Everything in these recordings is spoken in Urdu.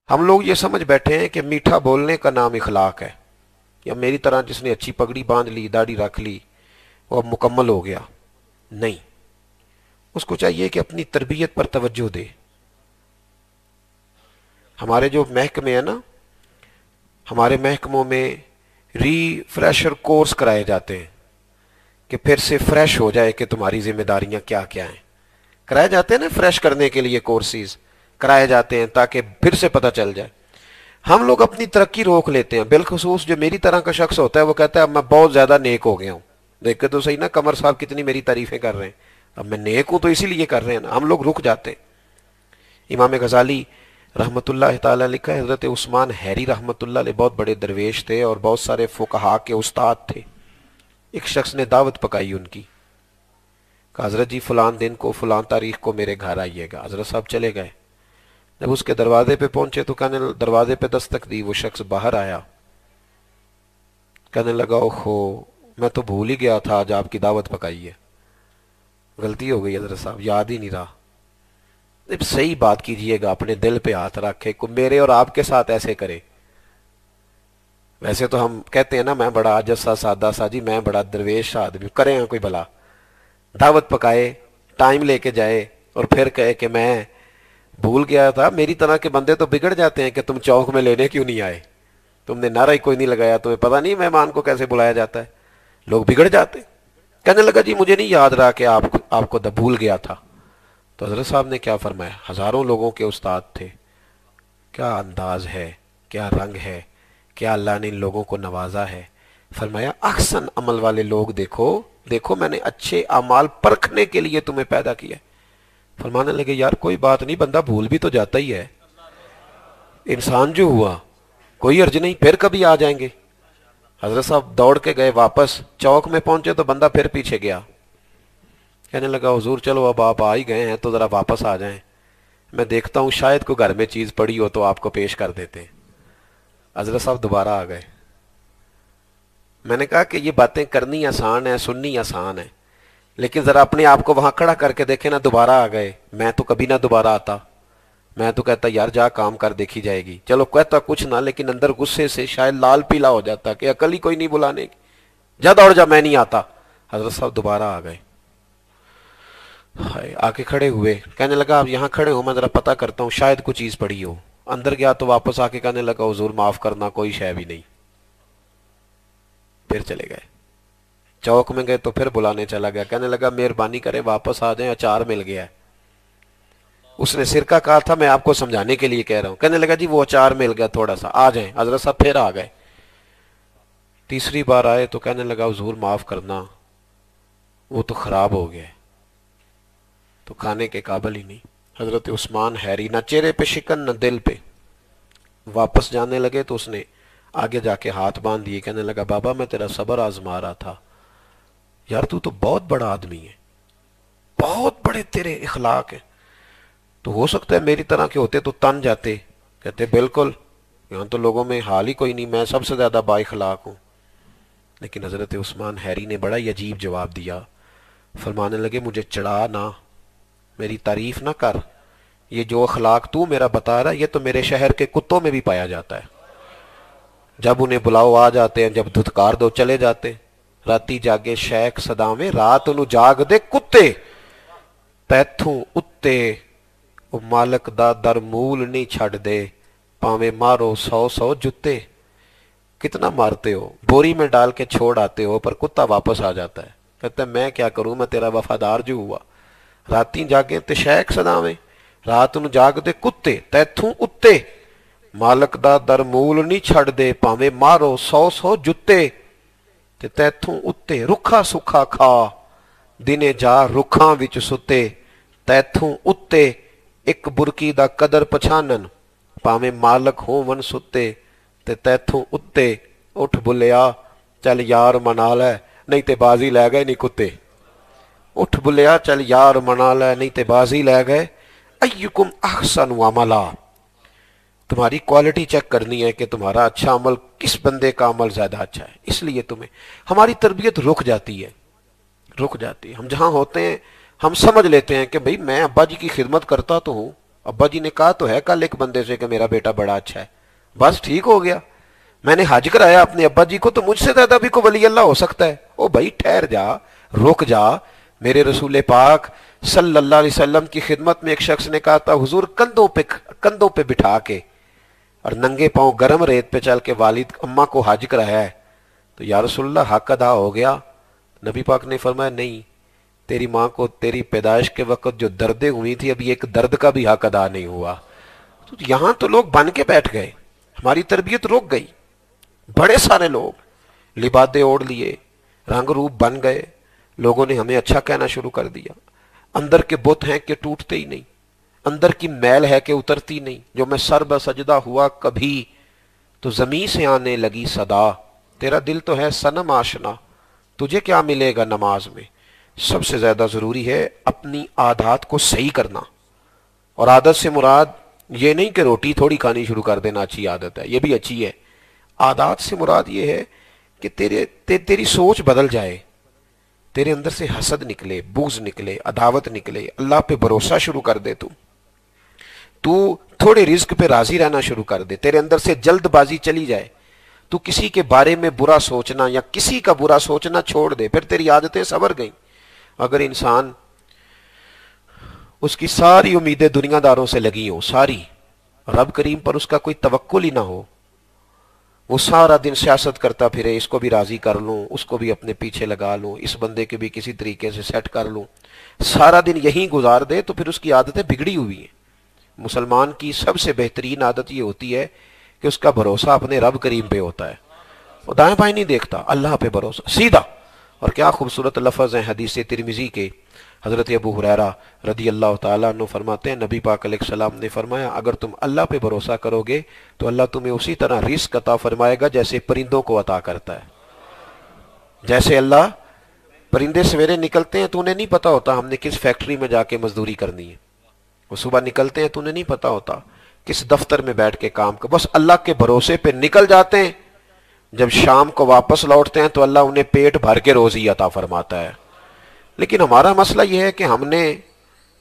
ہم لوگ یہ سمجھ بیٹھے ہیں کہ میٹھا بولنے کا نام اخلاق ہے، یا میری طرح جس نے اچھی پگڑی باندھ لی، داڑھی رکھ لی، وہ اب مکمل ہو گیا. نہیں، اس کو چاہیے کہ اپنی تربیت پر توجہ دے. ہمارے جو محکمے ہیں نا، ہمارے محکموں میں ری فریشر کورس کرائے جاتے ہیں کہ پھر سے فریش ہو جائے کہ تمہاری ذمہ داریاں کیا کیا ہیں. کرائے جاتے ہیں نا، فریش کرنے کے لیے کورسز کرائے جاتے ہیں تاکہ پھر سے پتہ چل جائے. ہم لوگ اپنی ترقی روک لیتے ہیں، بالخصوص جو میری طرح کا شخص ہوتا ہے وہ کہتا ہے اب میں بہت زیادہ نیک ہو گیا ہوں. دیکھ کے تو صحیح نا، قمر صاحب کتنی میری تعریفیں کر رہے ہیں، اب میں نیک ہوں تو اسی لیے کر رہے ہیں نا. ہم لوگ رک جاتے ہیں. امام غزالی رحمۃ اللہ تعالی لکھا ہے، حضرت عثمان حیری رحمۃ اللہ علیہ بہت بڑے درویش تھے اور بہت سارے فقہا کے استاد تھے. ایک شخص نے دعوت پکائی ان کی، کہ حضرت جی فلان دن کو فلان تاریخ کو میرے گھر آئیے گا. حضرت صاحب چلے گئے. جب اس کے دروازے پہ پہنچے تو دروازے پہ دستک دی. وہ شخص باہر آیا، کہنے لگا اوہو میں تو بھول ہی گیا تھا آج آپ کی دعوت پکائی ہے. غلطی ہو گئی حضرت صاحب، یاد ہی نہیں رہا. اب صحیح بات کیجئے گا، اپنے دل پہ ہاتھ رکھے، میرے اور آپ کے ساتھ ایسے کرے. ویسے تو ہم کہتے ہیں نا میں بڑا عاجز سا سادہ سا جی، میں بڑا درویش آدمی، کرے ہیں کوئی بلا. دعوت پکائے، ٹائم لے کے جائے اور پھر کہے کہ میں بھول گیا تھا. میری طرح کے بندے تو بگڑ جاتے ہیں کہ تم چوک میں لینے کیوں نہیں آئے، تم نے نعرہ ہی کوئی نہیں لگایا، تمہیں پتہ نہیں مہمان کو کیسے بلایا جاتا ہے. لوگ بگڑ جاتے. کہنے لگا جی مجھے نہیں یاد رہا کہ آپ کو بھول گیا تھا. تو حضرت صاحب نے کیا فرمایا، ہزاروں لوگوں کے استاد تھے، کیا انداز ہے، کیا رنگ ہے، کیا اللہ نے ان لوگوں کو نوازا ہے. فرمایا احسن عمل والے لوگ دیکھو دیکھو، میں نے اچھے اعمال پرکھنے کے لیے تمہیں پیدا کیا. فرمانے لگے یار کوئی بات نہیں، بندہ بھول بھی تو جاتا ہی ہے، انسان جو ہوا کوئی عرض نہیں، پھر کبھی آ جائیں گے. حضرت صاحب دوڑ کے گئے واپس. چوک میں پہنچے تو بندہ پھر پیچھے گیا. کہنے لگا حضور چلو اب آپ آ ہی گئے ہیں تو ذرا واپس آ جائیں، میں دیکھتا ہوں شاید کوئی گھر میں چیز پڑی ہو تو آپ کو پیش کر دیتے ہیں. حضرت صاحب دوبارہ آ گئے. میں نے کہا کہ یہ باتیں کرنی آسان ہے، سننی آسان ہے، لیکن ذرا اپنے آپ کو وہاں کھڑا کر کے دیکھیں نا. دوبارہ آ گئے. میں تو کبھی نہ دوبارہ آتا، میں تو کہتا یار جا کام کر دیکھی جائے گی. چلو کہتا کچھ نہ، لیکن اندر غصے سے شاید لال پیلا ہو جاتا کہ عقل ہی کوئی نہیں بلانے کی. جا دوڑ جا، میں نہیں آتا. حضرت صاحب دوبارہ آ گئے. ہائے، آ کے کھڑے ہوئے. کہنے لگا آپ یہاں کھڑے ہو، میں ذرا پتہ کرتا ہوں شاید کوئی چیز پڑی ہو. اندر گیا تو واپس آ کے کہنے لگا حضور معاف کرنا، کوئی شے بھی نہیں. پھر چلے گئے. چوک میں گئے تو پھر بلانے چلا گیا. کہنے لگا مہربانی کریں واپس آ جائیں، اچار مل گیا ہے. اس نے سرکہ کہا تھا، میں آپ کو سمجھانے کے لیے کہہ رہا ہوں. کہنے لگا جی وہ اچار مل گیا تھوڑا سا، آ جائیں. حضرت صاحب پھر آ گئے. تیسری بار آئے تو کہنے لگا حضور معاف کرنا، وہ تو خراب ہو گیا ہے، تو کھانے کے قابل ہی نہیں. حضرت عثمان حیری نہ چہرے پہ شکن نہ دل پہ. واپس جانے لگے تو اس نے آگے جا کے ہاتھ باندھ دیے. کہنے لگا بابا میں تیرا صبر آزما رہا تھا، یار تو بہت بڑا آدمی ہے، بہت بڑے تیرے اخلاق ہیں، تو ہو سکتا ہے میری طرح کے ہوتے تو تن جاتے. کہتے بالکل، یہاں تو لوگوں میں حال ہی کوئی نہیں، میں سب سے زیادہ با اخلاق ہوں. لیکن حضرت عثمان حیری نے بڑا ہی عجیب جواب دیا. فرمانے لگے مجھے چڑھا نہ، میری تعریف نہ کر، یہ جو اخلاق تو میرا بتا رہا ہے یہ تو میرے شہر کے کتوں میں بھی پایا جاتا ہے. جب انہیں بلاؤ آ جاتے ہیں، جب دھتکار دو چلے جاتے. راتی جاگے شیخ صداویں، رات انہوں جاگ دے کتے، تیتھوں اتے او مالک دا در مول نہیں چھڑ دے، پاویں مارو 100 جتے. کتنا مارتے ہو، بوری میں ڈال کے چھوڑ آتے ہو، پر کتا واپس آ جاتا ہے. کہتا ہے میں کیا کروں، میں تیرا وفادار جو ہوا. راتی جاگے تے شیخ صداویں، رات نو جاگ دے کتے، تیتھوں اتے مالک دا در مول نہیں چھڑ دے، پاویں مارو 100 جتے. تے تیتھوں اتے رکھا سکھا کھا، دنے جا رکھاں وچ ستے. تیتھوں اتے ایک برکی دا قدر پچھانن، پاویں مالک ہون ستے. تے تیتھوں اتے اٹھ بلیا چل یار منا لے، نہیں تے بازی لے گئے نہیں کتے. اٹھ بلیا چل یار منا لے، نہیں تے بازی لے گئے. ایکم احسن عملا، تمہاری کوالٹی چیک کرنی ہے کہ تمہارا اچھا عمل کس بندے کا عمل زیادہ اچھا ہے. اس لیے تمہیں ہماری تربیت رک جاتی ہے، رک جاتی ہے. ہم جہاں ہوتے ہیں ہم سمجھ لیتے ہیں کہ بھئی میں ابا جی کی خدمت کرتا تو ہوں، ابا جی نے کہا تو ہے کل ایک بندے سے کہ میرا بیٹا بڑا اچھا ہے، بس ٹھیک ہو گیا، میں نے حج کرایا اپنے ابا جی کو، تو مجھ سے زیادہ بھی کوئی ولی اللہ ہو سکتا ہے؟ او بھائی ٹھہر جا، رک جا۔ میرے رسول پاک صلی اللہ علیہ وسلم کی خدمت میں ایک شخص نے کہا تھا حضور کندھوں پہ بٹھا کے اور ننگے پاؤں گرم ریت پہ چل کے والد اماں کو حج کرایا ہے، تو یا رسول اللہ حق ادا ہو گیا؟ نبی پاک نے فرمایا نہیں، تیری ماں کو تیری پیدائش کے وقت جو دردیں ہوئی تھی ابھی ایک درد کا بھی حق ادا نہیں ہوا۔ تو یہاں تو لوگ بن کے بیٹھ گئے، ہماری تربیت رک گئی، بڑے سارے لوگ لبادے اوڑھ لیے، رنگ روپ بن گئے، لوگوں نے ہمیں اچھا کہنا شروع کر دیا۔ اندر کے بت ہیں کہ ٹوٹتے ہی نہیں، اندر کی میل ہے کہ اترتی نہیں۔ جو میں سر بسجدہ ہوا کبھی تو زمین سے آنے لگی صدا، تیرا دل تو ہے صنم آشنا، تجھے کیا ملے گا نماز میں؟ سب سے زیادہ ضروری ہے اپنی عادات کو صحیح کرنا، اور عادت سے مراد یہ نہیں کہ روٹی تھوڑی کھانی شروع کر دینا اچھی عادت ہے، یہ بھی اچھی ہے۔ عادات سے مراد یہ ہے کہ تیری سوچ بدل جائے، تیرے اندر سے حسد نکلے، بغض نکلے، عداوت نکلے، اللہ پہ بھروسہ شروع کر دے، تو تھوڑے رزق پہ راضی رہنا شروع کر دے، تیرے اندر سے جلد بازی چلی جائے، تو کسی کے بارے میں برا سوچنا یا کسی کا برا سوچنا چھوڑ دے، پھر تیری عادتیں سنور گئیں۔ اگر انسان اس کی ساری امیدیں دنیا داروں سے لگی ہوں، ساری، رب کریم پر اس کا کوئی توکل ہی نہ ہو، وہ سارا دن سیاست کرتا پھرے، اس کو بھی راضی کر لوں، اس کو بھی اپنے پیچھے لگا لوں، اس بندے کے بھی کسی طریقے سے سیٹ کر لوں، سارا دن یہی گزار دے، تو پھر اس کی عادتیں بگڑی ہوئی ہیں۔ مسلمان کی سب سے بہترین عادت یہ ہوتی ہے کہ اس کا بھروسہ اپنے رب کریم پہ ہوتا ہے، وہ دائیں بائیں نہیں دیکھتا، اللہ پہ بھروسہ سیدھا۔ اور کیا خوبصورت لفظ ہیں حدیث ترمذی کے، حضرت ابو ہریرہ رضی اللہ تعالیٰ عنہ فرماتے ہیں نبی پاک علیہ السلام نے فرمایا اگر تم اللہ پہ بھروسہ کرو گے تو اللہ تمہیں اسی طرح رزق عطا فرمائے گا جیسے پرندوں کو عطا کرتا ہے۔ جیسے اللہ پرندے سویرے نکلتے ہیں تو انہیں نہیں پتا ہوتا ہم نے کس فیکٹری میں جا کے مزدوری کرنی ہے، وہ صبح نکلتے ہیں تو انہیں نہیں پتا ہوتا کس دفتر میں بیٹھ کے کام کر، بس اللہ کے بھروسے پہ نکل جاتے ہیں، جب شام کو واپس لوٹتے ہیں تو اللہ انہیں پیٹ بھر کے روزی عطا فرماتا ہے۔ لیکن ہمارا مسئلہ یہ ہے کہ ہم نے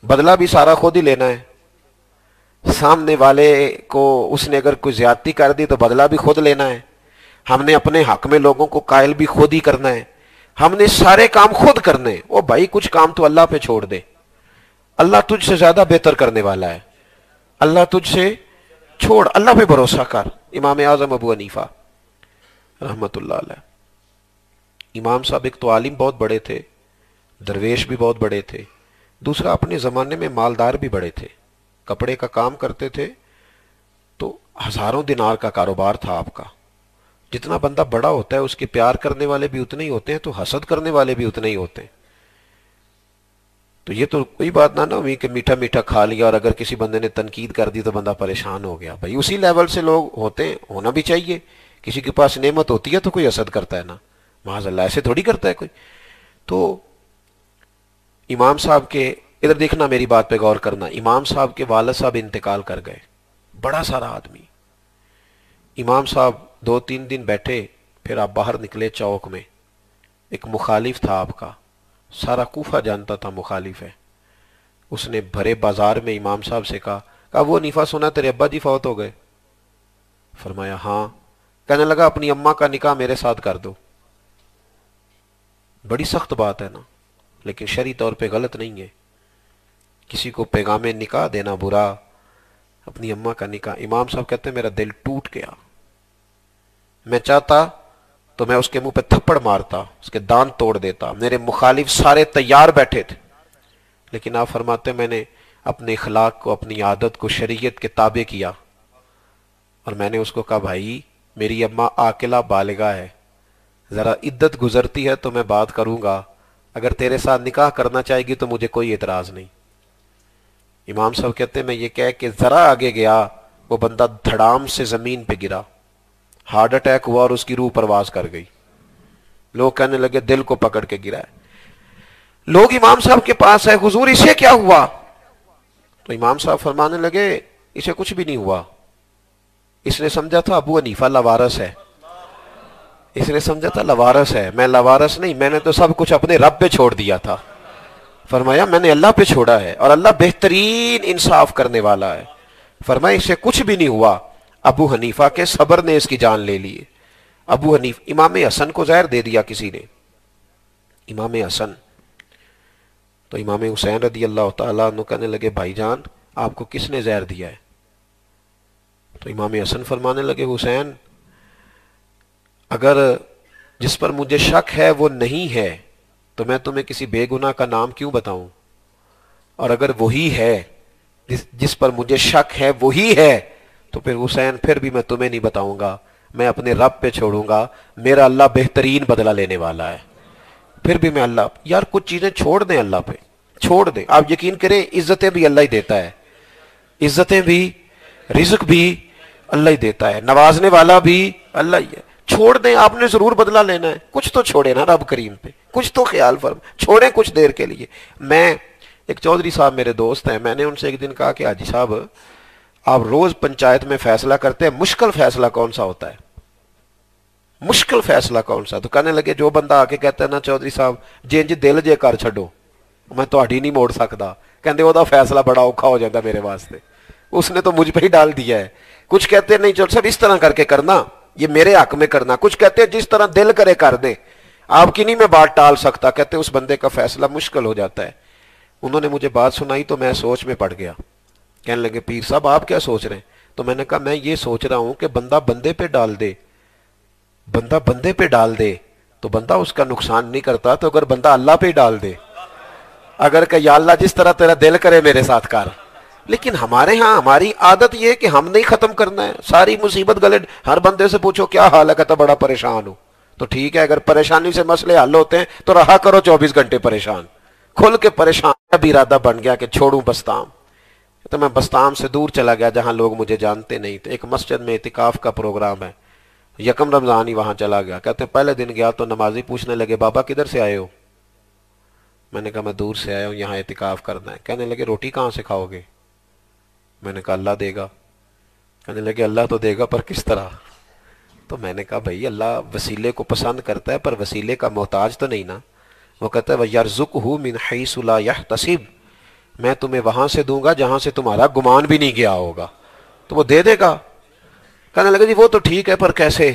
بدلہ بھی سارا خود ہی لینا ہے، سامنے والے کو اس نے اگر کوئی زیادتی کر دی تو بدلہ بھی خود لینا ہے، ہم نے اپنے حق میں لوگوں کو قائل بھی خود ہی کرنا ہے، ہم نے سارے کام خود کرنے۔ او بھائی کچھ کام تو اللہ پہ چھوڑ دے، اللہ تجھ سے زیادہ بہتر کرنے والا ہے، اللہ تجھ سے چھوڑ، اللہ پہ بھروسہ کر۔ امام اعظم ابو حنیفہ رحمت اللہ علیہ، امام صاحب ایک تو عالم بہت بڑے تھے، درویش بھی بہت بڑے تھے، دوسرا اپنے زمانے میں مالدار بھی بڑے تھے، کپڑے کا کام کرتے تھے تو ہزاروں دینار کا کاروبار تھا آپ کا۔ جتنا بندہ بڑا ہوتا ہے اس کے پیار کرنے والے بھی اتنے ہی ہوتے ہیں تو حسد کرنے والے بھی اتنے ہی ہوتے ہیں۔ تو یہ تو کوئی بات نہ ہوئی کہ میٹھا میٹھا کھا لیا اور اگر کسی بندے نے تنقید کر دی تو بندہ پریشان ہو گیا، بھائی اسی لیول سے لوگ ہوتے ہیں، ہونا بھی چاہیے۔ کسی کے پاس نعمت ہوتی ہے تو کوئی حسد کرتا ہے نا، معاذ اللہ ایسے تھوڑی کرتا ہے کوئی۔ تو امام صاحب کے ادھر دیکھنا، میری بات پہ غور کرنا، امام صاحب کے والد صاحب انتقال کر گئے، بڑا سارا آدمی، امام صاحب 2-3 دن بیٹھے، پھر آپ باہر نکلے چوک میں، ایک مخالف تھا آپ کا، سارا کوفہ جانتا تھا مخالف ہے، اس نے بھرے بازار میں امام صاحب سے کہا وہ حنیفہ سنا تیرے ابا جی فوت ہو گئے؟ فرمایا ہاں۔ کہنے لگا اپنی اماں کا نکاح میرے ساتھ کر دو۔ بڑی سخت بات ہے نا، لیکن شرعی طور پہ غلط نہیں ہے، کسی کو پیغام نکاح دینا برا، اپنی اماں کا نکاح۔ امام صاحب کہتے ہیں میرا دل ٹوٹ گیا، میں چاہتا تو میں اس کے منہ پہ تھپڑ مارتا، اس کے دانت توڑ دیتا، میرے مخالف سارے تیار بیٹھے تھے، لیکن آپ فرماتے میں نے اپنے اخلاق کو، اپنی عادت کو شریعت کے تابع کیا، اور میں نے اس کو کہا بھائی میری اماں عاقلہ بالغہ ہے، ذرا عدت گزرتی ہے تو میں بات کروں گا، اگر تیرے ساتھ نکاح کرنا چاہے گی تو مجھے کوئی اعتراض نہیں۔ امام صاحب کہتے ہیں میں یہ کہہ کہ ذرا آگے گیا، وہ بندہ دھڑام سے زمین پہ گرا، ہارٹ اٹیک ہوا اور اس کی روح پرواز کر گئی۔ لوگ کہنے لگے دل کو پکڑ کے گرا ہے۔ لوگ امام صاحب کے پاس آئے، حضور اسے کیا ہوا؟ تو امام صاحب فرمانے لگے اسے کچھ بھی نہیں ہوا، اس نے سمجھا تھا ابو حنیفہ لوارث ہے، اس نے سمجھا تھا لوارث ہے، میں لوارث نہیں، میں نے تو سب کچھ اپنے رب پہ چھوڑ دیا تھا، فرمایا میں نے اللہ پہ چھوڑا ہے اور اللہ بہترین انصاف کرنے والا ہے. فرمایا اسے کچھ بھی نہیں ہوا. ابو حنیفہ کے صبر نے اس کی جان لے لی. ابو حنیفہ امام حسن کو زہر دے دیا کسی نے. امام حسن تو امام حسین رضی اللہ تعالیٰ عنہ کہنے لگے بھائی جان آپ کو کس نے زہر دیا ہے؟ تو امام حسن فرمانے لگے حسین اگر جس پر مجھے شک ہے وہ نہیں ہے تو میں تمہیں کسی بے گناہ کا نام کیوں بتاؤں، اور اگر وہی ہے جس پر مجھے شک ہے وہی ہے تو پھر حسین پھر بھی میں تمہیں نہیں بتاؤں گا، میں اپنے رب پہ چھوڑوں گا، میرا اللہ بہترین بدلہ لینے والا ہے. پھر بھی میں اللہ یار کچھ چیزیں چھوڑ دیں، اللہ پہ چھوڑ دیں. آپ یقین کریں عزتیں بھی اللہ ہی دیتا ہے، عزتیں بھی رزق بھی اللہ ہی دیتا ہے، نوازنے والا بھی اللہ ہی ہے. چھوڑ دیں، آپ نے ضرور بدلہ لینا ہے، کچھ تو چھوڑے نا رب کریم پہ، کچھ تو خیال فرم چھوڑیں کچھ دیر کے لیے. میں ایک چودھری صاحب میرے دوست ہیں، میں نے ان سے ایک دن کہا کہ حاجی صاحب آپ روز پنچایت میں فیصلہ کرتے ہیں، مشکل فیصلہ کون سا ہوتا ہے؟ مشکل فیصلہ کون سا؟ تو کہنے لگے جو بندہ آ کے کہتا ہے نا چودھری صاحب جنج دل جے کر چھڈو میں تہاڈی نہیں موڑ سکتا، کہندے وہ فیصلہ بڑا اوکھا ہو جاتا میرے واسطے، اس نے تو مجھ پہ ہی ڈال دیا ہے. کچھ کہتے ہیں نہیں چل صاحب اس طرح کر کے کرنا، یہ میرے حق میں کرنا. کچھ کہتے ہیں جس طرح دل کرے کر دیں، آپ کی نہیں میں بات ٹال سکتا. کہتے اس بندے کا فیصلہ مشکل ہو جاتا ہے. انہوں نے مجھے بات سنائی تو میں سوچ میں پڑ گیا. کہنے لگے پیر صاحب آپ کیا سوچ رہے ہیں؟ تو میں نے کہا میں یہ سوچ رہا ہوں کہ بندہ بندے پہ ڈال دے، بندہ بندے پہ ڈال دے تو بندہ اس کا نقصان نہیں کرتا، تو اگر بندہ اللہ پہ ڈال دے، اگر کہ یا اللہ جس طرح تیرا دل کرے میرے ساتھ کر. لیکن ہمارے ہاں ہماری عادت یہ ہے کہ ہم نہیں ختم کرنا ہے ساری مصیبت گلے. ہر بندے سے پوچھو کیا حال ہے، کہتا بڑا پریشان ہوں. تو ٹھیک ہے اگر پریشانی سے مسئلے حل ہوتے ہیں تو رہا کرو 24 گھنٹے پریشان، کھل کے پریشان. اب ارادہ بن گیا کہ چھوڑوں بستام. تو میں بستام سے دور چلا گیا جہاں لوگ مجھے جانتے نہیں تھے. ایک مسجد میں اعتکاف کا پروگرام ہے، یکم رمضان ہی وہاں چلا گیا. کہتے پہلے دن گیا تو نمازی پوچھنے لگے بابا کدھر سے آئے ہو؟ میں نے کہا میں دور سے آیا ہوں، یہاں اعتکاف کرنا ہے. کہنے لگے روٹی کہاں سے کھاؤ گے؟ میں نے کہا اللہ دے گا. کہنے لگے اللہ تو دے گا پر کس طرح؟ تو میں نے کہا بھائی اللہ وسیلے کو پسند کرتا ہے پر وسیلے کا محتاج تو نہیں نا. وہ کہتا ہے وَيَرْزُقْهُ مِنْ حَيْثُ لَا يَحْتَسِبُ، میں تمہیں وہاں سے دوں گا جہاں سے تمہارا گمان بھی نہیں گیا ہوگا، تو وہ دے دے گا. کہنے لگے جی وہ تو ٹھیک ہے پر کیسے؟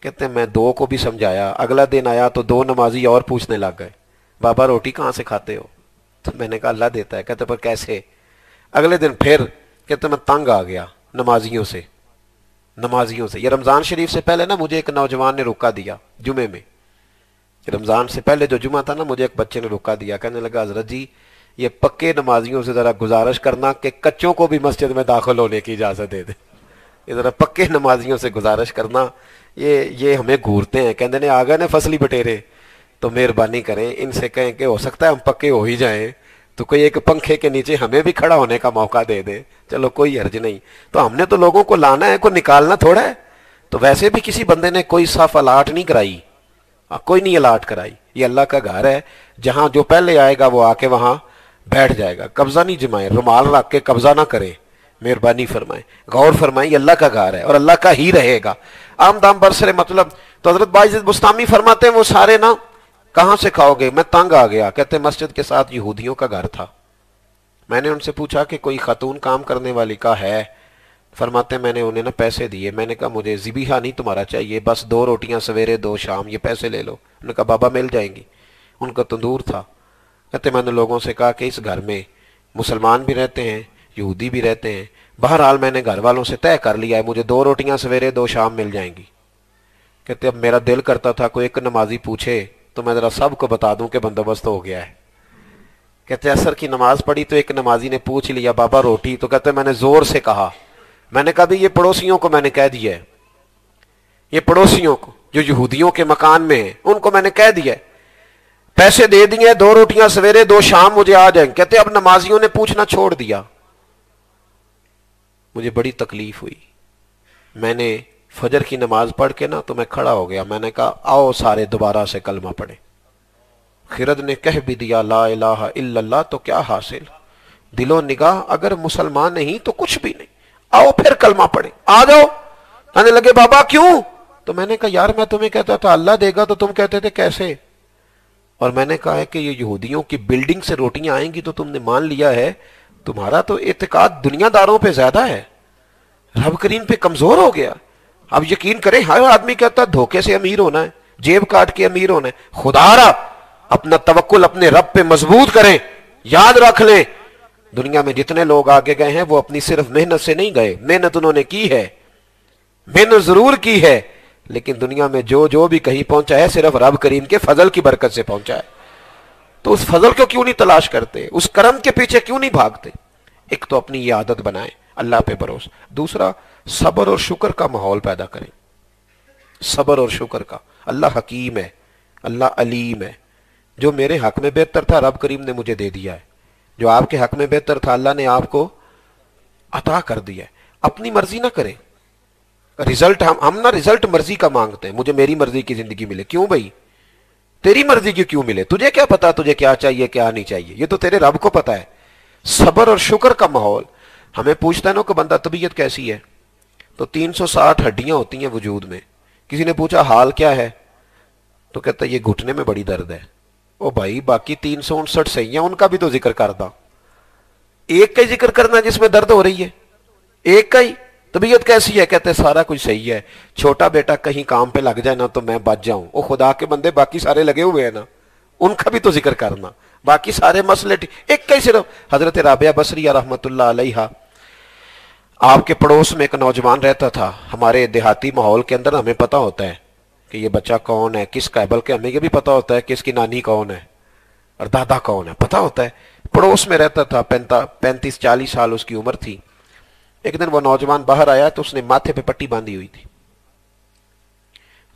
کہتے ہیں میں دو کو بھی سمجھایا. اگلا دن آیا تو دو نمازی اور پوچھنے لگ گئے بابا روٹی کہاں سے کھاتے ہو؟ تو میں نے کہا اللہ دیتا ہے. کہتے پر کیسے؟ اگلے دن پھر کہتے میں تنگ آ گیا نمازیوں سے. یہ رمضان شریف سے پہلے نا مجھے ایک نوجوان نے روکا دیا جمعے میں. رمضان سے پہلے جو جمعہ تھا نا مجھے ایک بچے نے روکا دیا. کہنے لگا حضرت جی یہ پکے نمازیوں سے ذرا گزارش کرنا کہ کچوں کو بھی مسجد میں داخل ہونے کی اجازت دے دے. یہ ذرا پکے نمازیوں سے گزارش کرنا، یہ ہمیں گھورتے ہیں. کہنے نے آگے نے فصلی بٹیرے، تو مہربانی کریں ان سے کہیں کہ ہو سکتا ہے ہم پکے ہو ہی جائیں تو کوئی ایک پنکھے کے نیچے ہمیں بھی کھڑا ہونے کا موقع دے دے. چلو کوئی حرج نہیں. تو ہم نے تو لوگوں کو لانا ہے، کوئی نکالنا تھوڑا ہے. تو ویسے بھی کسی بندے نے کوئی صف الاٹ نہیں کرائی، کوئی نہیں الاٹ کرائی. یہ اللہ کا گھر ہے، جہاں جو پہلے آئے گا وہ آ کے وہاں بیٹھ جائے گا. قبضہ نہیں جمائے، رومال رکھ کے قبضہ نہ کرے. مہربانی فرمائیں، غور فرمائیں، یہ اللہ کا گھر ہے اور اللہ کا ہی رہے گا. عام دام برسر مطلب. تو حضرت باعزت بستامی فرماتے ہیں وہ سارے نا کہاں سے کھاؤ گے؟ میں تنگ آ گیا. کہتے مسجد کے ساتھ یہودیوں کا گھر تھا. میں نے ان سے پوچھا کہ کوئی خاتون کام کرنے والی کا ہے؟ فرماتے ہیں میں نے انہیں نا پیسے دیے. میں نے کہا مجھے ذبیحہ نہیں تمہارا چاہیے، بس 2 روٹیاں سویرے 2 شام، یہ پیسے لے لو. انہوں نے کہا بابا مل جائیں گی. ان کا تندور تھا. کہتے میں نے لوگوں سے کہا کہ اس گھر میں مسلمان بھی رہتے ہیں یہودی بھی رہتے ہیں، بہرحال میں نے گھر والوں سے طے کر لیا ہے مجھے 2 روٹیاں سویرے 2 شام مل جائیں گی. کہتے اب میرا دل کرتا تھا کوئی ایک نمازی پوچھے تو میں ذرا سب کو بتا دوں کہ بندوبست ہو گیا ہے. کہتے عصر کی نماز پڑھی تو ایک نمازی نے پوچھ لیا بابا روٹی؟ تو کہتے میں نے زور سے کہا. میں نے کہا بھی یہ پڑوسیوں کو میں نے کہہ دیا ہے، یہ پڑوسیوں کو جو یہودیوں کے مکان میں ہیں ان کو میں نے کہہ دیا ہے، پیسے دے دیے، 2 روٹیاں سویرے 2 شام مجھے آ جائیں. کہتے اب نمازیوں نے پوچھنا چھوڑ دیا. مجھے بڑی تکلیف ہوئی. میں نے فجر کی نماز پڑھ کے نا تو میں کھڑا ہو گیا. میں نے کہا آؤ سارے دوبارہ سے کلمہ پڑھیں. خرد نے کہہ بھی دیا لا الہ الا اللہ تو کیا حاصل، دل و نگاہ اگر مسلمان نہیں تو کچھ بھی نہیں. آؤ پھر کلمہ پڑھیں، آ جاؤ. کہنے لگے بابا کیوں؟ تو میں نے کہا یار میں تمہیں کہتا تھا اللہ دے گا تو تم کہتے تھے کیسے. اور میں نے کہا ہے کہ یہ یہودیوں کی بلڈنگ سے روٹیاں آئیں گی تو تم نے مان لیا ہے، تمہارا تو اعتقاد دنیا داروں پہ زیادہ ہے، رب کریم پہ کمزور ہو گیا۔ اب یقین کریں، ہر آدمی کہتا ہے دھوکے سے امیر ہونا ہے، جیب کاٹ کے امیر ہونا ہے۔ خدا را اپنا توکل اپنے رب پہ مضبوط کریں، یاد رکھ لیں دنیا میں جتنے لوگ آگے گئے ہیں وہ اپنی صرف محنت سے نہیں گئے، محنت انہوں نے کی ہے، محنت ضرور کی ہے، لیکن دنیا میں جو بھی کہیں پہنچا ہے صرف رب کریم کے فضل کی برکت سے پہنچا ہے۔ تو اس فضل کو کیوں نہیں تلاش کرتے، اس کرم کے پیچھے کیوں نہیں بھاگتے؟ ایک تو اپنی یہ عادت بنائیں اللہ پہ بھروسہ، دوسرا صبر اور شکر کا ماحول پیدا کریں، صبر اور شکر کا۔ اللہ حکیم ہے، اللہ علیم ہے، جو میرے حق میں بہتر تھا رب کریم نے مجھے دے دیا ہے، جو آپ کے حق میں بہتر تھا اللہ نے آپ کو عطا کر دیا ہے۔ اپنی مرضی نہ کریں، رزلٹ ہم نہ رزلٹ مرضی کا مانگتے ہیں، مجھے میری مرضی کی زندگی ملے۔ کیوں بھائی تیری مرضی کی کیوں ملے؟ تجھے کیا پتا تجھے کیا چاہیے کیا نہیں چاہیے، یہ تو تیرے رب کو پتا ہے۔ صبر اور شکر کا ماحول۔ ہمیں پوچھتا ہے نا کہ بندہ طبیعت کیسی ہے، تو 360 ہڈیاں ہوتی ہیں وجود میں، کسی نے پوچھا حال کیا ہے تو کہتا ہے یہ گھٹنے میں بڑی درد ہے۔ او بھائی باقی 359 صحیح ہیں، ان کا بھی تو ذکر کرتا، ایک کا ہی ذکر کرنا جس میں درد ہو رہی ہے، ایک کا ہی۔ طبیعت کیسی ہے؟ کہتے ہیں سارا کچھ صحیح ہے، چھوٹا بیٹا کہیں کام پہ لگ جائے نا تو میں بچ جاؤں۔ او خدا کے بندے باقی سارے لگے ہوئے ہیں نا، ان کا بھی تو ذکر کرنا، باقی سارے مسئلے ایک کا ہی صرف۔ حضرت رابعہ بصریہ رحمت اللہ علیہا، آپ کے پڑوس میں ایک نوجوان رہتا تھا۔ ہمارے دیہاتی ماحول کے اندر ہمیں پتہ ہوتا ہے کہ یہ بچہ کون ہے کس کا ہے، بلکہ ہمیں یہ بھی پتہ ہوتا ہے کہ اس کی نانی کون ہے اور دادا کون ہے، پتہ ہوتا ہے۔ پڑوس میں رہتا تھا، 35-40 سال اس کی عمر تھی۔ ایک دن وہ نوجوان باہر آیا تو اس نے ماتھے پہ پٹی باندھی ہوئی تھی۔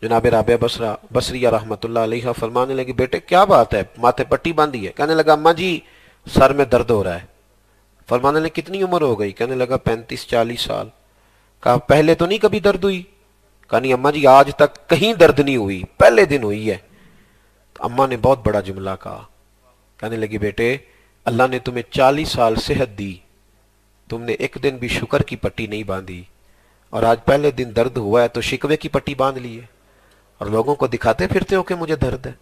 جناب رابعہ بصریہ رحمت اللہ علیہ فرمانے لگی بیٹے کیا بات ہے ماتھے پٹی باندھی ہے؟ کہنے لگا اماں جی سر میں درد ہو رہا ہے۔ فرمانے لگے کتنی عمر ہو گئی؟ کہنے لگا 35-40 سال۔ کہا پہلے تو نہیں کبھی درد ہوئی؟ کہا نہیں اماں جی آج تک کہیں درد نہیں ہوئی، پہلے دن ہوئی ہے۔ تو اماں نے بہت بڑا جملہ کہا، کہنے لگی بیٹے اللہ نے تمہیں 40 سال صحت دی، تم نے ایک دن بھی شکر کی پٹی نہیں باندھی، اور آج پہلے دن درد ہوا ہے تو شکوے کی پٹی باندھ لی ہے، اور لوگوں کو دکھاتے پھرتے ہو کہ مجھے درد ہے۔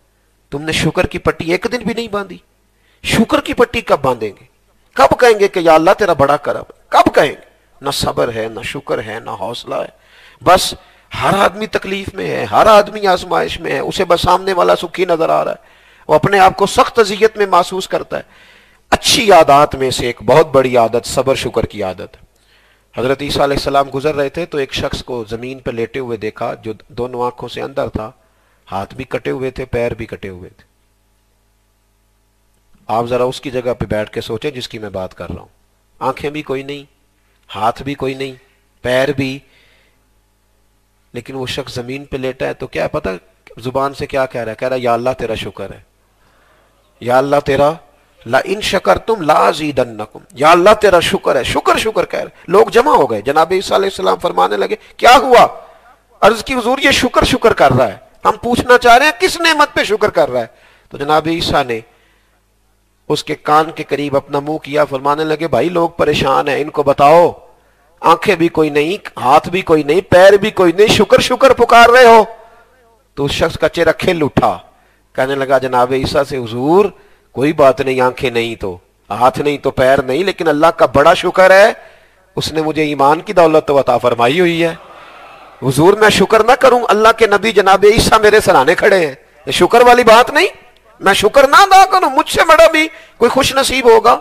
تم نے شکر کی پٹی ایک دن بھی نہیں باندھی۔ شکر کی پٹی کب باندھیں گے؟ کب کہیں گے کہ یا اللہ تیرا بڑا کرم ہے؟ کب کہیں گے؟ نہ صبر ہے، نہ شکر ہے، نہ حوصلہ ہے۔ بس ہر آدمی تکلیف میں ہے، ہر آدمی آزمائش میں ہے، اسے بس سامنے والا سکھی نظر آ رہا ہے، وہ اپنے آپ کو سخت اذیت میں محسوس کرتا ہے۔ اچھی عادات میں سے ایک بہت بڑی عادت صبر شکر کی عادت ہے۔ حضرت عیسیٰ علیہ السلام گزر رہے تھے تو ایک شخص کو زمین پہ لیٹے ہوئے دیکھا جو دونوں آنکھوں سے اندر تھا، ہاتھ بھی کٹے ہوئے تھے پیر بھی کٹے ہوئے تھے۔ آپ ذرا اس کی جگہ پہ بیٹھ کے سوچیں جس کی میں بات کر رہا ہوں، آنکھیں بھی کوئی نہیں، ہاتھ بھی کوئی نہیں، پیر بھی، لیکن وہ شخص زمین پہ لیٹا ہے تو کیا پتہ زبان سے کیا کہہ رہا ہے؟ کہہ رہا ہے یا اللہ تیرا شکر ہے، یا اللہ تیرا لَإِن شَكَرْتُمْ لَأَزِيدَنَّكُمْ، یا اللہ تیرا شکر ہے، شکر شکر کہہ رہے۔ لوگ جمع ہو گئے، جناب عیسیٰ علیہ السلام فرمانے لگے کیا ہوا؟ عرض کی حضور یہ شکر شکر کر رہا ہے، ہم پوچھنا چاہ رہے ہیں کس نعمت پہ شکر کر رہا ہے؟ تو جناب عیسیٰ نے اس کے کان کے قریب اپنا منہ کیا، فرمانے لگے بھائی لوگ پریشان ہیں، ان کو بتاؤ، آنکھیں بھی کوئی نہیں، ہاتھ بھی کوئی نہیں، پیر بھی کوئی نہیں، شکر شکر پکار رہے ہو؟ تو اس شخص کا چہرہ کھل اٹھا، کہنے لگا جناب عیسیٰ سے حضور کوئی بات نہیں، آنکھیں نہیں تو ہاتھ نہیں تو پیر نہیں، لیکن اللہ کا بڑا شکر ہے اس نے مجھے ایمان کی دولت تو عطا فرمائی ہوئی ہے۔ حضور میں شکر نہ کروں؟ اللہ کے نبی جناب عیسیٰ میرے سرانے کھڑے ہیں، یہ شکر والی بات نہیں؟ میں شکر نہ ادا کروں؟ مجھ سے بڑا بھی کوئی خوش نصیب ہوگا؟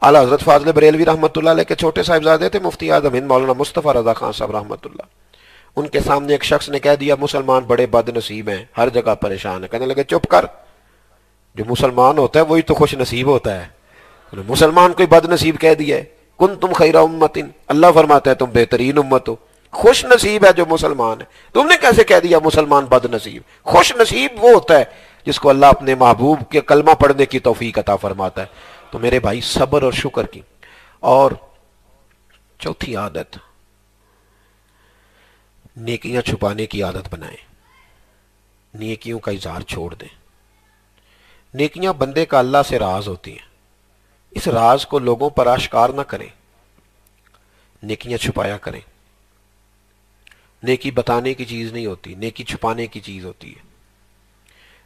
اعلیٰ حضرت فاضل بریلوی رحمۃ اللہ علیہ کے چھوٹے صاحبزادے تھے مفتی اعظم ہند مولانا مصطفیٰ رضا خان صاحب رحمۃ اللہ، ان کے سامنے ایک شخص نے کہہ دیا مسلمان بڑے بد نصیب ہیں، ہر جگہ پریشان ہے۔ کہنے لگے چپ کر، جو مسلمان ہوتا ہے وہی تو خوش نصیب ہوتا ہے، مسلمان کوئی بد نصیب کہہ دیا ہے؟ کنتم خیر امت، اللہ فرماتا ہے تم بہترین امت ہو، خوش نصیب ہے جو مسلمان ہے۔ تم نے کیسے کہہ دیا مسلمان بد نصیب؟ خوش نصیب وہ ہوتا ہے جس کو اللہ اپنے محبوب کے کلمہ پڑھنے کی توفیق عطا فرماتا ہے۔ تو میرے بھائی صبر اور شکر کی۔ اور چوتھی عادت، نیکیاں چھپانے کی عادت بنائیں، نیکیوں کا اظہار چھوڑ دیں۔ نیکیاں بندے کا اللہ سے راز ہوتی ہیں، اس راز کو لوگوں پر آشکار نہ کریں، نیکیاں چھپایا کریں۔ نیکی بتانے کی چیز نہیں ہوتی، نیکی چھپانے کی چیز ہوتی ہے۔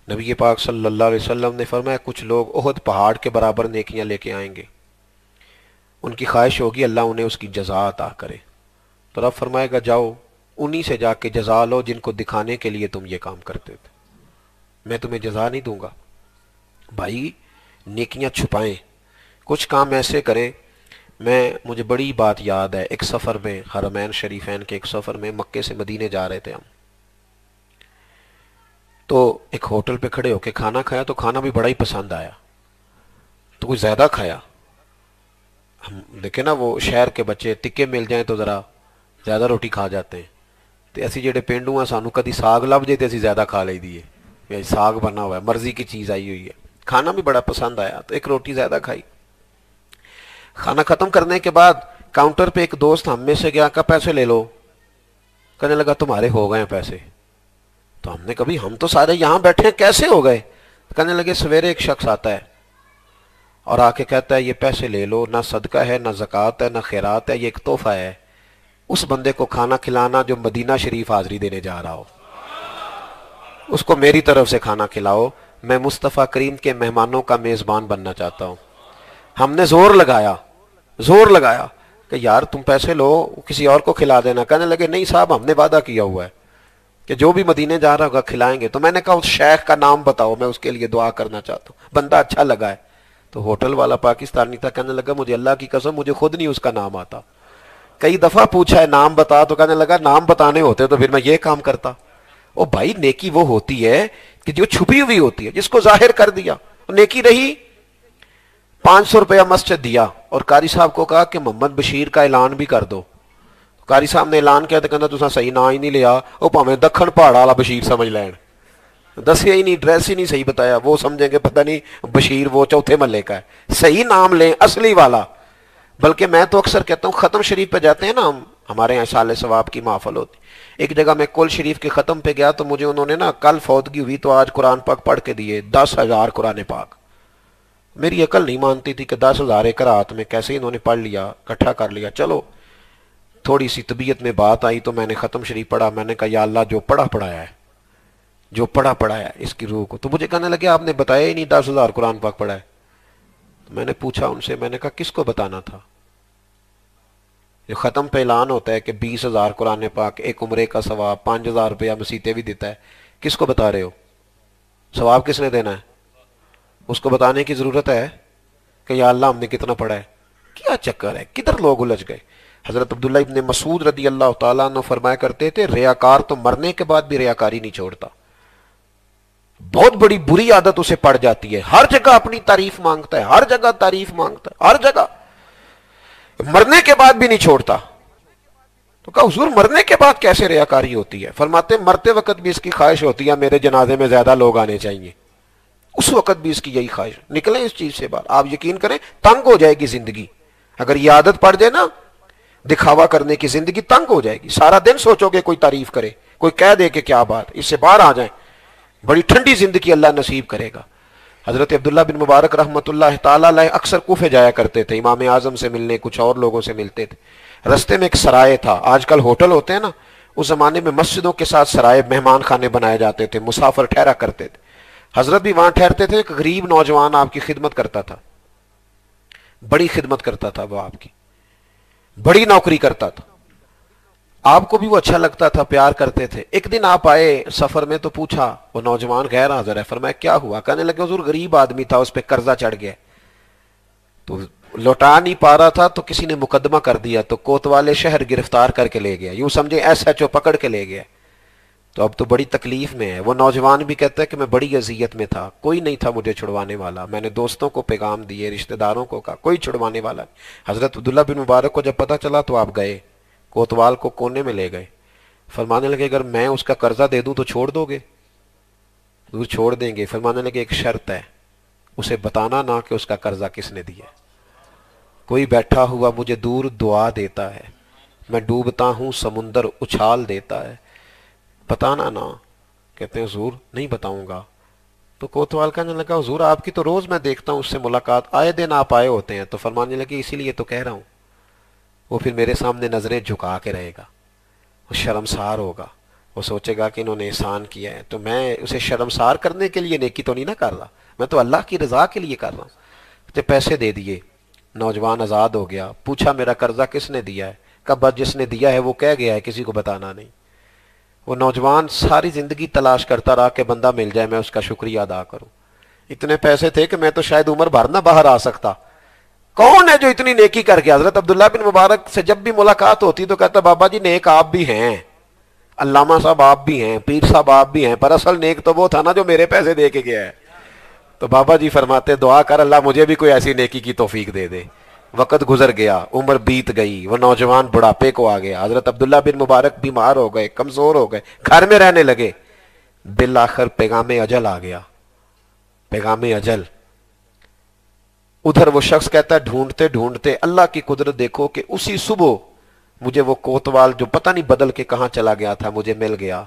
نبی پاک صلی اللہ علیہ وسلم نے فرمایا کچھ لوگ احد پہاڑ کے برابر نیکیاں لے کے آئیں گے، ان کی خواہش ہوگی اللہ انہیں اس کی جزا عطا کرے، تو رب فرمائے گا جاؤ انہی سے جا کے جزا لو جن کو دکھانے کے لیے تم یہ کام کرتے تھے، میں تمہیں جزا نہیں دوں گا۔ بھائی نیکیاں چھپائیں، کچھ کام ایسے کریں۔ مجھے بڑی بات یاد ہے، ایک سفر میں حرمین شریفین کے ایک سفر میں مکے سے مدینے جا رہے تھے ہم، تو ایک ہوٹل پہ کھڑے ہو کے کھانا کھایا، تو کھانا بھی بڑا ہی پسند آیا، تو کوئی زیادہ کھایا۔ ہم دیکھیں نا وہ شہر کے بچے ٹکے مل جائیں تو ذرا زیادہ روٹی کھا جاتے ہیں، تو اسی جڑے پینڈو ہیں سانو کدی ساگ لب جائے تو اسی زیادہ کھا لئی دیے، ساگ بنا ہوا ہے، مرضی کی چیز آئی ہوئی ہے، کھانا بھی بڑا پسند آیا تو ایک روٹی زیادہ کھائی۔ کھانا ختم کرنے کے بعد کاؤنٹر پہ ایک دوست ہم میں سے گیا، کہا پیسے لے لو، کہنے لگا تمہارے ہو گئے ہیں پیسے، تو ہم نے کبھی ہم تو سارے یہاں بیٹھے ہیں کیسے ہو گئے؟ کہنے لگے سویرے ایک شخص آتا ہے اور آ کے کہتا ہے یہ پیسے لے لو، نہ صدقہ ہے نہ زکوٰۃ ہے نہ خیرات ہے، یہ ایک تحفہ ہے، اس بندے کو کھانا کھلانا جو مدینہ شریف حاضری دینے جا رہا ہو، اس کو میری طرف سے کھانا کھلاؤ، میں مصطفیٰ کریم کے مہمانوں کا میزبان بننا چاہتا ہوں۔ ہم نے زور لگایا کہ یار تم پیسے لو کسی اور کو کھلا دینا، کہنے لگے نہیں صاحب ہم نے وعدہ کیا ہوا ہے کہ جو بھی مدینے جا رہا ہوگا کھلائیں گے، تو میں نے کہا اس شیخ کا نام بتاؤ میں اس کے لیے دعا کرنا چاہتا ہوں، بندہ اچھا لگا ہے، تو ہوٹل والا پاکستانی تھا، کہنے لگا مجھے اللہ کی قسم مجھے خود نہیں اس کا نام آتا، کئی دفعہ پوچھا ہے نام بتا، تو کہنے لگا نام بتانے ہوتے تو پھر میں یہ کام کرتا۔ او بھائی نیکی وہ ہوتی ہے کہ جو چھپی ہوئی ہوتی ہے، جس کو ظاہر کر دیا نیکی رہی۔ 500 روپیہ مسجد دیا اور قاری صاحب کو کہا کہ محمد بشیر کا اعلان بھی کر دو، قاری صاحب نے اعلان کیا تو کہنا تساں صحیح نہ ہی نہیں لیا، وہ پاویں دکھن پہاڑ والا بشیر سمجھ لین، دسیا ہی نہیں، ڈریس ہی نہیں صحیح بتایا، وہ سمجھیں گے پتہ نہیں بشیر وہ چوتھے محلے کا ہے، صحیح نام لیں اصلی والا۔ بلکہ میں تو اکثر کہتا ہوں ختم شریف پہ جاتے ہیں نا ہمارے یہاں سال ثواب کی محفل ہوتی، ایک جگہ میں کل شریف کے ختم پہ گیا تو مجھے انہوں نے نا کل فوتگی ہوئی تو آج قرآن پاک پڑھ کے دیے 10,000 قرآن پاک، میری عقل نہیں مانتی تھی کہ 10,000 ایک رات میں کیسے انہوں نے پڑھ لیا، اکٹھا کر لیا۔ چلو تھوڑی سی طبیعت میں بات آئی تو میں نے ختم شریف پڑھا، میں نے کہا یا اللہ جو پڑھایا ہے اس کی روح کو، تو مجھے کہنے لگے آپ نے بتایا ہی نہیں 10,000 قرآن پاک پڑھا ہے۔ میں نے پوچھا ان سے، میں نے کہا کس کو بتانا تھا؟ جو ختم پہ اعلان ہوتا ہے کہ 20,000 قرآن پاک، ایک عمرے کا ثواب، 5,000 روپیہ مسیطے بھی دیتا ہے، کس کو بتا رہے ہو؟ ثواب کس نے دینا ہے؟ اس کو بتانے کی ضرورت ہے کہ یا اللہ ہم نے کتنا پڑھا ہے؟ کیا چکر ہے، کدھر لوگ الجھ گئے۔ حضرت عبداللہ ابن مسعود رضی اللہ تعالیٰ عنہ فرمایا کرتے تھے ریاکار تو مرنے کے بعد بھی ریاکاری نہیں چھوڑتا، بہت بڑی بری عادت اسے پڑ جاتی ہے، ہر جگہ اپنی تعریف مانگتا ہے، ہر جگہ تعریف مانگتا ہے، ہر جگہ، مرنے کے بعد بھی نہیں چھوڑتا۔ تو کہا حضور مرنے کے بعد کیسے ریاکاری ہوتی ہے؟ فرماتے مرتے وقت بھی اس کی خواہش ہوتی ہے میرے جنازے میں زیادہ لوگ آنے چاہیے، اس وقت بھی اس کی یہی خواہش۔ نکلیں اس چیز سے باہر، آپ یقین کریں تنگ ہو جائے گی زندگی، اگر یہ عادت پڑ جائے نا دکھاوا کرنے کی، زندگی تنگ ہو جائے گی، سارا دن سوچو گے کوئی تعریف کرے، کوئی کہہ دے کہ کیا بات، اس سے باہر آ جائیں، بڑی ٹھنڈی زندگی اللہ نصیب کرے گا۔ حضرت عبداللہ بن مبارک رحمۃ اللہ تعالیٰ علیہ اکثر کوفے جایا کرتے تھے، امام اعظم سے ملنے، کچھ اور لوگوں سے ملتے تھے، رستے میں ایک سرائے تھا، آج کل ہوٹل ہوتے ہیں نا، اس زمانے میں مسجدوں کے ساتھ سرائے مہمان خانے بنائے جاتے تھے، مسافر ٹھہرا کرتے تھے، حضرت بھی وہاں ٹھہرتے تھے۔ ایک غریب نوجوان آپ کی خدمت کرتا تھا، بڑی خدمت کرتا تھا، وہ آپ کی بڑی نوکری کرتا تھا، آپ کو بھی وہ اچھا لگتا تھا، پیار کرتے تھے۔ ایک دن آپ آئے سفر میں تو پوچھا، وہ نوجوان غیر حاضر ہے، فرمایا کیا ہوا؟ کہنے لگے حضور غریب آدمی تھا، اس پہ قرضہ چڑھ گیا تو لوٹا نہیں پا رہا تھا، تو کسی نے مقدمہ کر دیا تو کوتوالے شہر گرفتار کر کے لے گیا، یوں سمجھے SHO پکڑ کے لے گیا، تو اب تو بڑی تکلیف میں ہے۔ وہ نوجوان بھی کہتا ہے کہ میں بڑی اذیت میں تھا، کوئی نہیں تھا مجھے چھڑوانے والا، میں نے دوستوں کو پیغام دیے، رشتہ داروں کو کہا، کوئی چھڑوانے والا نہیں۔ حضرت عبداللہ بن مبارک کو جب پتہ چلا تو آپ گئے، کوتوال کو کونے میں لے گئے، فرمانے لگے اگر میں اس کا قرضہ دے دوں تو چھوڑ دو گے؟ حضور چھوڑ دیں گے۔ فرمانے لگے ایک شرط ہے، اسے بتانا نہ کہ اس کا قرضہ کس نے دیا۔ کوئی بیٹھا ہوا مجھے دور دعا دیتا ہے، میں ڈوبتا ہوں سمندر اچھال دیتا ہے، بتانا نہ۔ کہتے ہیں حضور نہیں بتاؤں گا۔ تو کوتوال کہنے لگا حضور آپ کی تو روز میں دیکھتا ہوں اس سے ملاقات، آئے دن آپ آئے ہوتے ہیں۔ تو فرمانے لگے اسی لیے تو کہہ رہا ہوں، وہ پھر میرے سامنے نظریں جھکا کے رہے گا، وہ شرمسار ہوگا، وہ سوچے گا کہ انہوں نے احسان کیا ہے، تو میں اسے شرمسار کرنے کے لیے نیکی تو نہیں نہ کر رہا، میں تو اللہ کی رضا کے لیے کر رہا ہوں۔ تو پیسے دے دیے، نوجوان آزاد ہو گیا۔ پوچھا میرا قرضہ کس نے دیا ہے؟ کہا بس جس نے دیا ہے وہ کہہ گیا ہے، کسی کو بتانا نہیں۔ وہ نوجوان ساری زندگی تلاش کرتا رہا کہ بندہ مل جائے میں اس کا شکریہ ادا کروں۔ اتنے پیسے تھے کہ میں تو شاید عمر بھر نہ باہر آ سکتا۔ کون ہے جو اتنی نیکی کر کے؟ حضرت عبداللہ بن مبارک سے جب بھی ملاقات ہوتی تو کہتا بابا جی نیک آپ بھی ہیں، علامہ صاحب آپ بھی ہیں، پیر صاحب آپ بھی ہیں، پر اصل نیک تو وہ تھا نا جو میرے پیسے دے کے گیا ہے۔ تو بابا جی فرماتے دعا کر اللہ مجھے بھی کوئی ایسی نیکی کی توفیق دے دے۔ وقت گزر گیا، عمر بیت گئی، وہ نوجوان بڑھاپے کو آ گیا۔ حضرت عبداللہ بن مبارک بیمار ہو گئے، کمزور ہو گئے، گھر میں رہنے لگے۔ بالآخر پیغام اجل آ گیا، پیغام اجل۔ ادھر وہ شخص کہتا ہے ڈھونڈتے ڈھونڈتے اللہ کی قدرت دیکھو کہ اسی صبح مجھے وہ کوتوال جو پتہ نہیں بدل کے کہاں چلا گیا تھا مجھے مل گیا۔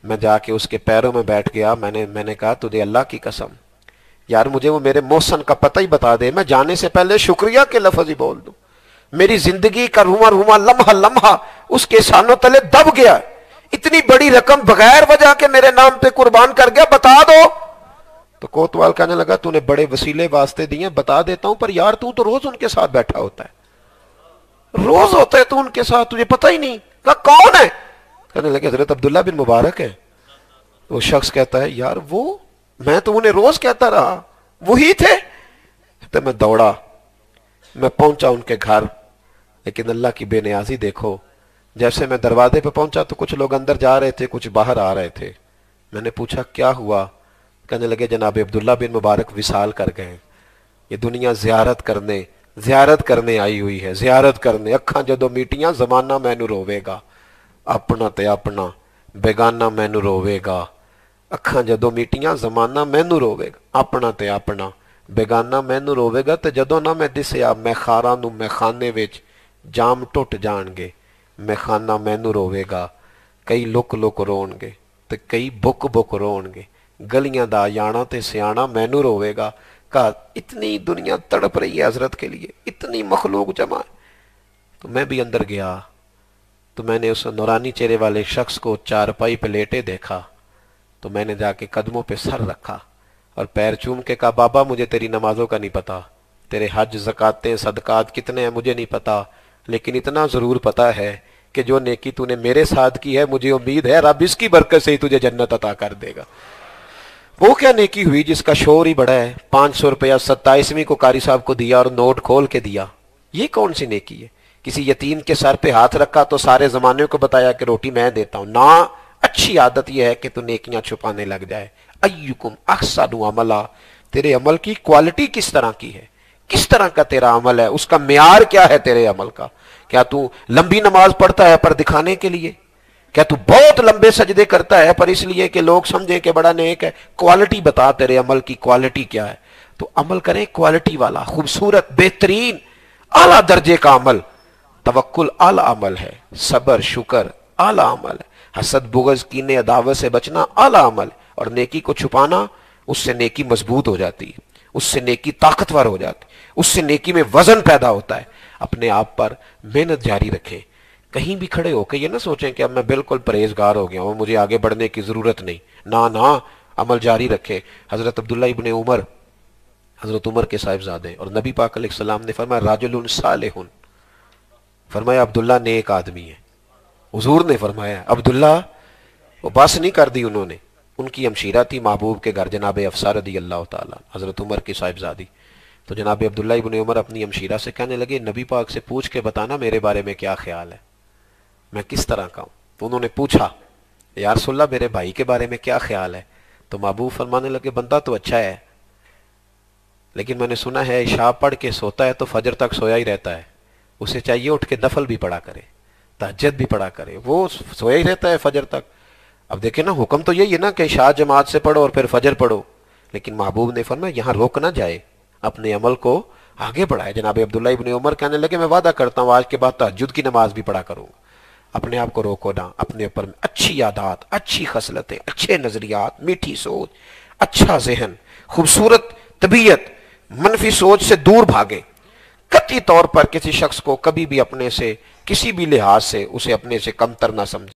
میں جا کے اس کے پیروں میں بیٹھ گیا، میں نے کہا تجھے اللہ کی قسم یار مجھے وہ میرے محسن کا پتہ ہی بتا دے، میں جانے سے پہلے شکریہ کے لفظ ہی بول دوں۔ میری زندگی کا روما روما لمحہ لمحہ اس کے سانوں تلے دب گیا، اتنی بڑی رقم بغیر وجہ کے میرے نام پہ قربان کر گیا، بتا دو۔ تو کوتوال کہنے لگا تو نے بڑے وسیلے واسطے دیے، بتا دیتا ہوں، پر یار تو روز ان کے ساتھ بیٹھا ہوتا ہے، روز ہوتا ہے تو ان کے ساتھ، تجھے پتہ ہی نہیں۔ کہا کون ہے؟ کہنے لگے حضرت عبداللہ بن مبارک ہے۔ وہ شخص کہتا ہے یار وہ میں تو انہیں روز کہتا رہا وہی تھے۔ تو میں دوڑا، میں پہنچا ان کے گھر، لیکن اللہ کی بے نیازی دیکھو، جیسے میں دروازے پہ پہنچا تو کچھ لوگ اندر جا رہے تھے، کچھ باہر آ رہے تھے۔ میں نے پوچھا کیا ہوا؟ کہنے لگے جناب عبداللہ بن مبارک وصال کر گئے، یہ دنیا زیارت کرنے آئی ہوئی ہے، زیارت کرنے۔ اکھاں جدو میٹیاں زمانہ مینو روے گا، اپنا تے اپنا بیگانہ مینو روے گا۔ اکھاں جدو میٹیاں زمانہ مینو روے گا، اپنا تے اپنا بیگانہ مینو روے گا۔ تے جدو نہ میں دسیا میں خاراں نو میں خانے وچ جام ٹوٹ جان گے، میں خانہ مینو روے گا۔ کئی لک لک رون گے تے کئی بک بک رون گے، گلیاں دا یانا تے سیانا مینو روے گا۔ کہا اتنی دنیا تڑپ رہی ہے حضرت کے لیے، اتنی مخلوق جمع ہے۔ تو میں بھی اندر گیا تو میں نے اس نورانی چہرے والے شخص کو چارپائی پہ لیٹے دیکھا، تو میں نے جا کے قدموں پہ سر رکھا اور پیر چوم کے کہا بابا مجھے تیری نمازوں کا نہیں پتا، تیرے حج زکاتیں صدقات کتنے ہیں مجھے نہیں پتا، لیکن اتنا ضرور پتا ہے کہ جو نیکی تو نے میرے ساتھ کی ہے مجھے امید ہے رب اس کی برکت سے ہی تجھے جنت عطا کر دے گا۔ وہ کیا نیکی ہوئی جس کا شور ہی بڑا ہے؟ 500 روپیہ 27ویں کو قاری صاحب کو دیا اور نوٹ کھول کے دیا، یہ کون سی نیکی ہے؟ کسی یتیم کے سر پہ ہاتھ رکھا تو سارے زمانے کو بتایا کہ روٹی میں دیتا ہوں؟ نہ، اچھی عادت یہ ہے کہ تو نیکیاں چھپانے لگ جائے۔ ایکم احسن عملا، تیرے عمل کی کوالٹی کس طرح کی ہے، کس طرح کا تیرا عمل ہے، اس کا معیار کیا ہے تیرے عمل کا؟ کیا تو لمبی نماز پڑھتا ہے پر دکھانے کے لیے؟ کیا تو بہت لمبے سجدے کرتا ہے پر اس لیے کہ لوگ سمجھیں کہ بڑا نیک ہے؟ کوالٹی بتا، تیرے عمل کی کوالٹی کیا ہے؟ تو عمل کریں کوالٹی والا، خوبصورت، بہترین، اعلیٰ درجے کا عمل۔ توکل اعلیٰ عمل ہے، صبر شکر اعلیٰ عمل ہے، حسد بغض کینے عداوت سے بچنا اعلیٰ عمل ہے، اور نیکی کو چھپانا، اس سے نیکی مضبوط ہو جاتی ہے، اس سے نیکی طاقتور ہو جاتی ہے، اس سے نیکی میں وزن پیدا ہوتا ہے۔ اپنے آپ پر محنت جاری رکھیں، کہیں بھی کھڑے ہو کے یہ نہ سوچیں کہ اب میں بالکل پرہیزگار ہو گیا ہوں، مجھے آگے بڑھنے کی ضرورت نہیں، نہ عمل جاری رکھے۔ حضرت عبداللہ ابن عمر، حضرت عمر کے صاحبزادے، اور نبی پاک علیہ السلام نے فرمایا راجل صالح، فرمایا عبداللہ نیک آدمی ہے۔ حضور نے فرمایا عبداللہ، وہ بس نہیں کر دی انہوں نے، ان کی ہمشیرہ تھی محبوب کے گھر جناب حفصہ رضی اللہ تعالیٰ، حضرت عمر کی صاحبزادی۔ تو جناب عبداللہ ابن عمر اپنی ہمشیرہ سے کہنے لگے نبی پاک سے پوچھ کے بتانا میرے بارے میں کیا خیال ہے، میں کس طرح کا ہوں؟ تو انہوں نے پوچھا یا رسول اللہ میرے بھائی کے بارے میں کیا خیال ہے؟ تو محبوب فرمانے لگے بندہ تو اچھا ہے، لیکن میں نے سنا ہے عشاء پڑھ کے سوتا ہے تو فجر تک سویا ہی رہتا ہے، اسے چاہیے اٹھ کے نفل بھی پڑھا کرے، تہجد بھی پڑھا کرے، وہ سویا ہی رہتا ہے فجر تک۔ اب دیکھیں نا، حکم تو یہی ہے نا کہ عشاء جماعت سے پڑھو اور پھر فجر پڑھو، لیکن محبوب نے فرمایا یہاں روک نہ جائے، اپنے عمل کو آگے بڑھائے۔ جناب عبداللہ ابن عمر کہنے لگے میں وعدہ کرتا ہوں آج کے بعد تہجد کی نماز بھی پڑھا کروں گا۔ اپنے آپ کو روکو نہ، اپنے اوپر اچھی عادات، اچھی خصلتیں، اچھے نظریات، میٹھی سوچ، اچھا ذہن، خوبصورت طبیعت، منفی سوچ سے دور بھاگے۔ قطعی طور پر کسی شخص کو کبھی بھی اپنے سے کسی بھی لحاظ سے اسے اپنے سے کمتر نہ سمجھے۔